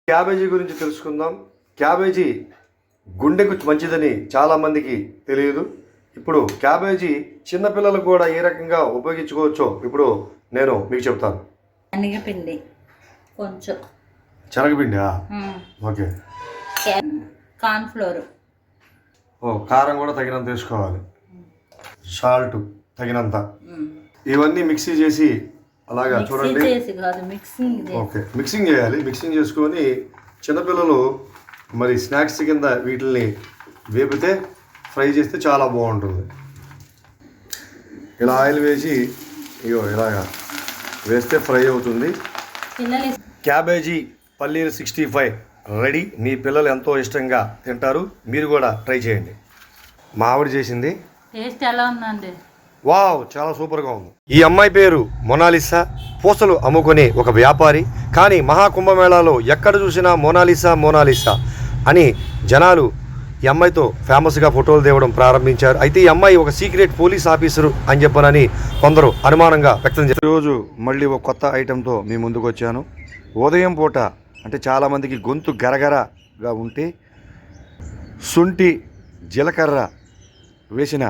Cabbage గురించి తెలుసుకుందాం. Cabbage గుండెకు మంచిదని చాలామందికి తెలియదు. ఇప్పుడు క్యాబేజీ చిన్నపిల్లలకు కూడా ఏ రకంగా ఉపయోగించుకోవచ్చో ఇప్పుడు నేను మీకు చెప్తాను. శనగపిండి కొంచెం, శనగపిండి, ఓకే, కార్న్ఫ్లోర్, కారం కూడా తగినంత వేసుకోవాలి, సాల్ట్ తగినంత, ఇవన్నీ మిక్సీ చేసి అలాగా చూడండి. ఓకే, మిక్సింగ్ చేయాలి. మిక్సింగ్ చేసుకొని చిన్నపిల్లలు మరి స్నాక్స్ కింద వీటిని వేపితే ఫ్రై చేస్తే చాలా బాగుంటుంది. ఇలా ఆయిల్ వేసి ఇలాగా వేస్తే ఫ్రై అవుతుంది. క్యాబేజీ పల్లీలు 65 రెడీ. మీ పిల్లలు ఎంతో ఇష్టంగా తింటారు. మీరు కూడా ట్రై చేయండి. మా ఆవిడ చేసింది. టేస్ట్ ఎలా ఉందండి? వావ్, చాలా సూపర్గా ఉంది. ఈ అమ్మాయి పేరు మొనాలిసా. పూసలు అమ్ముకునే ఒక వ్యాపారి. కానీ మహాకుంభమేళాలో ఎక్కడ చూసినా మోనాలిసా అని జనాలు ఈ అమ్మాయితో ఫేమస్గా ఫోటోలు తేవడం ప్రారంభించారు. అయితే ఈ అమ్మాయి ఒక సీక్రెట్ పోలీస్ ఆఫీసరు అని చెప్పనని కొందరు అనుమానంగా వ్యక్తం చేశారు. ఈరోజు మళ్ళీ ఒక కొత్త ఐటెంతో మీ ముందుకు వచ్చాను. ఉదయం పూట అంటే చాలామందికి గొంతు గరగరగా ఉంటే శుంఠి జీలకర్ర వేసిన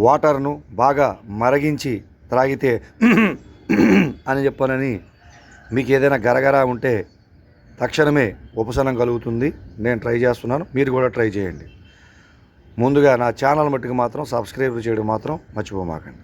వాటర్ను బాగా మరిగించి త్రాగితే అని చెప్పనని మీకు ఏదైనా గరగర ఉంటే తక్షణమే ఉపశమనం కలుగుతుంది. నేను ట్రై చేస్తున్నాను, మీరు కూడా ట్రై చేయండి. ముందుగా నా ఛానల్ మట్టుకు మాత్రం సబ్స్క్రైబ్ చేయడం మాత్రం మర్చిపోమాకండి.